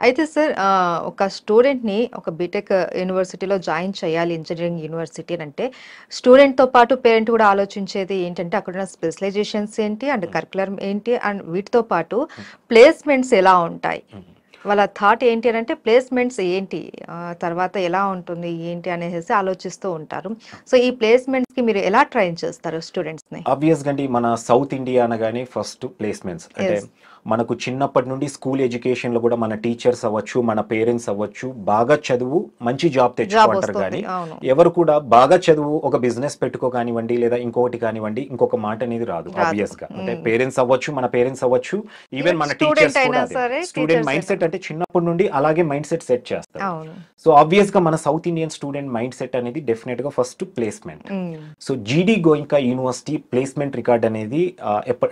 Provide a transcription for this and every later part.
అయితే సార్ ఒక స్టూడెంట్‌ని ఒక బీటెక్ యూనివర్సిటీలో జాయిన్ చేయాలి ఇంజినీరింగ్ యూనివర్సిటీ అంటే, స్టూడెంట్‌తో పాటు పేరెంట్ కూడా ఆలోచించేది ఏంటంటే, అక్కడున్న స్పెషలైజేషన్స్ ఏంటి? అండ్ హ్మ్. కరిక్యులమ్ ఏంటి? అండ్ వీటితో పాటు హ్మ్. ప్లేస్‌మెంట్స్ ఎలా ఉంటాయి? హ్మ్. వాళ్ళ థాట్ ఏంటి అనంటే ప్లేస్‌మెంట్స్ ఏంటి? తర్వాత ఎలా ఉంటుంది? ఏంటి? అనేసేసి ఆలోచిస్తూ ఉంటారు. సో, ఈ ప్లేస్‌మెంట్స్‌కి మీరు ఎలా ట్రైన్ చేస్తారు స్టూడెంట్స్‌ని? ఆబ్వియస్‌గా అండి మన సౌత్ ఇండియా అనగానే ఫస్ట్ ప్లేస్‌మెంట్స్. అంటే యెస్. మనకు చిన్నప్పటి నుండి స్కూల్ ఎడ్యుకేషన్‌లో కూడా మన టీచర్స్ అవ్వచ్చు, మన పేరెంట్స్ అవ్వచ్చు, బాగా చదువు మంచి జాబ్ తెచ్చుకో జాబ్ అంటారు వస్తుంది. గానీ, అవును. ఎవరు కూడా బాగా చదువు ఒక బిజినెస్ పెట్టుకో కానివ్వండి, లేదా ఇంకొకటి కానివ్వండి, ఇంకొక మాట అనేది రాదు రాదు. ఆబ్వియస్‌గా. అంటే హ్మ్. పేరెంట్స్ అవ్వచ్చు, మన పేరెంట్స్ అవ్వచ్చు, ఈవెన్ ఈవెన్ మన స్టూడెంట్ టీచర్స్ అయినా కూడా అదే. సరే, స్టూడెంట్ టీచర్స్ మైండ్ అయినా. సెట్ అంటే చిన్నప్పటి నుండి అలాగే మైండ్ సెట్ సెట్ చేస్తారు. అవును. సో, ఆబ్వియస్‌గా మన south Indian student mind set అనేది డెఫినిట్‌గా ఫస్ట్ ప్లేస్‌మెంట్. హ్మ్. సో, జీడీ గోయింకా యూనివర్సిటీ ప్లేస్‌మెంట్ రికార్డ్ అనేది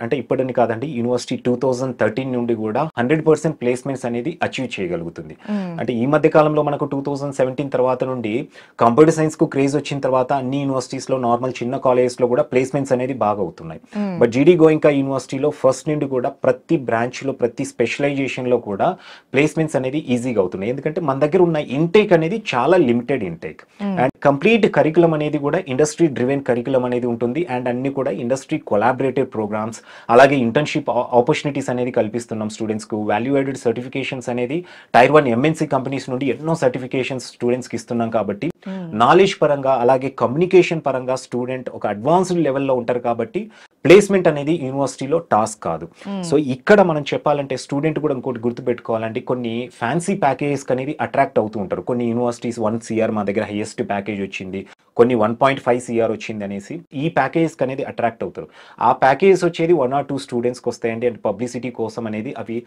అంటే ఇప్పుడని కాదండి. యూనివర్సిటీ 2013 నుండి గూడా 100% ప్లేస్‌మెంట్స్ అనేది అచీవ్ చేయగలుగుతుంది. హ్మ్. అంటే ఈ మధ్య కాలంలో మనకు 2017 తర్వాత నుండి కంప్యూటర్ సైన్స్‌కు క్రేజ్ వచ్చిన తర్వాత అన్ని యూనివర్సిటీస్‌లో నార్మల్ చిన్న కాలేజెస్‌లో గూడా ప్లేస్‌మెంట్స్ అనేది బాగా అవుతున్నాయి. హ్మ్. బట్ జీడీ గోయింకా యూనివర్సిటీలో ఫస్ట్ నుండి కూడా ప్రతి బ్రాంచ్‌లో, ప్రతి స్పెషలైజేషన్‌లో కూడా ప్లేస్‌మెంట్స్ అనేది ఈజీగా అవుతున్నాయి. ఎందుకంటే మన దగ్గర ఉన్న ఇంటేక్ అనేది చాలా లిమిటెడ్ ఇంటేక్. హ్మ్. అండ్ కంప్లీట్ కరిక్యులమ్ అనేది కూడా ఇండస్ట్రీ డ్రివెన్ కరిక్యులమ్ అనేది ఉంటుంది. అండ్ అన్ని కూడా ఇండస్ట్రీ కొలాబరేటివ్ ప్రోగ్రామ్స్, అలాగే ఇంటర్న్‌షిప్ ఆపర్చునిటీస్ అనేది కల్పిస్తున్నాం స్టూడెంట్స్‌కు. వాల్యూ యాడెడ్ సర్టిఫికేషన్స్ అనేది టైర్ 1 ఎంఎన్‌సి కంపెనీస్ నుండి ఎన్నో సర్టిఫికేషన్స్ స్టూడెంట్స్‌కి ఇస్తున్నాం కాబట్టి, హ్మ్. నాలెడ్జ్ పరంగా అలాగే కమ్యూనికేషన్ పరంగా స్టూడెంట్ ఒక అడ్వాన్స్డ్ లెవెల్‌లో ఉంటారు కాబట్టి, ప్లేస్‌మెంట్ అనేది యూనివర్సిటీలో టాస్క్ కాదు. హ్మ్. సో, ఇక్కడ మనం చెప్పాలంటే స్టూడెంట్ కూడా ఇంకోటి గుర్తుపెట్టుకోవాలండి. కొన్ని ఫ్యాన్సీ ప్యాకేజెస్‌కి అనేది అట్రాక్ట్ అవుతూ ఉంటారు. కొన్ని యూనివర్సిటీస్ 1 సీఆర్ మా దగ్గర హైయెస్ట్ ప్యాకేజ్ వచ్చింది. కొన్ని 1.5 సీఆర్ వచ్చిందనేసి ఈ ప్యాకేజెస్‌కి అనేది అట్రాక్ట్ అవుతారు. ఆ ప్యాకేజెస్ వచ్చేది 1 ఆర్ 2 స్టూడెంట్స్‌కి వస్తాయండి. అండ్ పబ్లిసిటీ కోసం అనేది అవి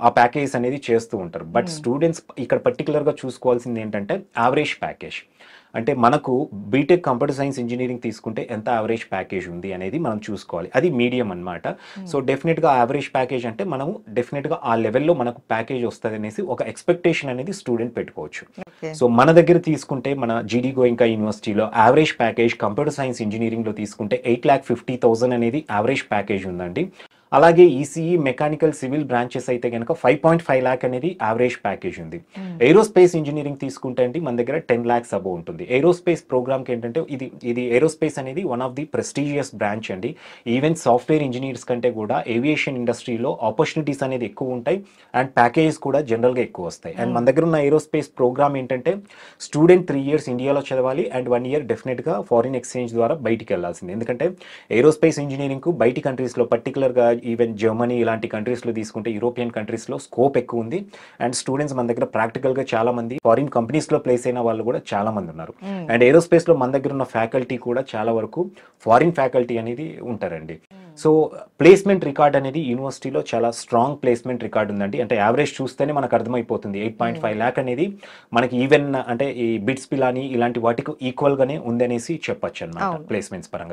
ఆ ప్యాకేజెస్ అనేది చేస్తూ ఉంటారు. బట్ హ్మ్. స్టూడెంట్స్ ఇక్కడ పర్టిక్యులర్‌గా చూసుకోవాల్సింది ఏంటంటే యావరేజ్ ప్యాకేజ్. అంటే మనకు బీటెక్ కంప్యూటర్ సైన్స్ ఇంజినీరింగ్ తీసుకుంటే ఎంత యావరేజ్ ప్యాకేజ్ ఉంది అనేది మనం చూసుకోవాలి. అది మీడియం అన్నమాట. హ్మ్. సో, డెఫినిట్‌గా యావరేజ్ ప్యాకేజ్ అంటే మనము డెఫినిట్‌గా ఆ లెవెల్‌లో మనకు ప్యాకేజ్ వస్తదనేసి ఒక ఎక్స్‌పెక్టేషన్ అనేది స్టూడెంట్ పెట్టుకోవచ్చు. ఓకే. సో, మన దగ్గర తీసుకుంటే మన జీడీ గోయింకా యూనివర్సిటీలో యావరేజ్ ప్యాకేజ్ కంప్యూటర్ సైన్స్ ఇంజినీరింగ్‌లో తీసుకుంటే 8,50,000 అనేది యావరేజ్ ప్యాకేజ్ ఉందండి. అలాగే ఈసీఈ, మెకానికల్, సివిల్ బ్రాంచెస్ అయితే గనక 5.5 లాక్ అనేది యావరేజ్ ప్యాకేజ్ ఉంది. హ్మ్. ఏరోస్పేస్ ఇంజినీరింగ్ తీసుకుంటే అండి మన దగ్గర 10 లాక్స్ అబోవ్ ఉంటుంది. ఏరోస్పేస్ ప్రోగ్రామ్‌కి ఏంటంటే ఇది ఏరోస్పేస్ అనేది one of the prestigious branch అండి. ఈవెన్ సాఫ్ట్‌వేర్ ఇంజినీర్స్ కంటే కూడా ఏవియేషన్ ఇండస్ట్రీలో ఆపర్చునిటీస్ అనేది ఎక్కువ ఉంటాయి. అండ్ ప్యాకేజెస్ కూడా జనరల్‌గా ఎక్కువ వస్తాయి. అండ్ మన హ్మ్. దగ్గర ఉన్న ఏరోస్పేస్ ప్రోగ్రామ్ ఏంటంటే స్టూడెంట్ 3 ఇయర్స్ ఇండియాలో చదవాలి అండ్ 1 ఇయర్ డెఫినిట్‌గా ఫారిన్ ఎక్స్‌చేంజ్ ద్వారా బయటికెళ్ళాల్సిందే. ఎందుకంటే ఏరోస్పేస్ ఇంజినీరింగ్‌కు బయటి కంట్రీస్‌లో పర్టిక్యులర్‌గా ఈవెన్ జర్మనీ ఇలాంటి కంట్రీస్‌లో తీసుకుంటే యూరోపియన్ కంట్రీస్‌లో స్కోప్ ఎక్కువ ఉంది. అండ్ స్టూడెంట్స్ మన దగ్గర ప్రాక్టికల్‌గా చాలా మంది ఫారిన్ కంపెనీస్‌లో ప్లేస్ అయిన వాళ్ళు కూడా చాలా మంది ఉన్నారు. హ్మ్. అండ్ ఏరోస్పేస్‌లో మన దగ్గర ఉన్న ఫ్యాకల్టీ కూడా చాలా వరకు ఫారిన్ ఫ్యాకల్టీ అనేది ఉంటారండి. హ్మ్. సో, ప్లేస్‌మెంట్ రికార్డ్ అనేది యూనివర్సిటీలో చాలా స్ట్రాంగ్ ప్లేస్‌మెంట్ రికార్డ్ ఉందండి. అంటే యావరేజ్ చూస్తేనే మనకు అర్థమైపోతుంది. హ్మ్. 8.5 లాక్ అనేది మనకి ఈవెన్ అంటే ఈ బిట్స్ పిలాని ఇలాంటి వాటికి ఈక్వల్‌గానే ఉందనేసి చెప్పొచ్చన్నమాట అవును. ప్లేస్‌మెంట్స్ పరంగా.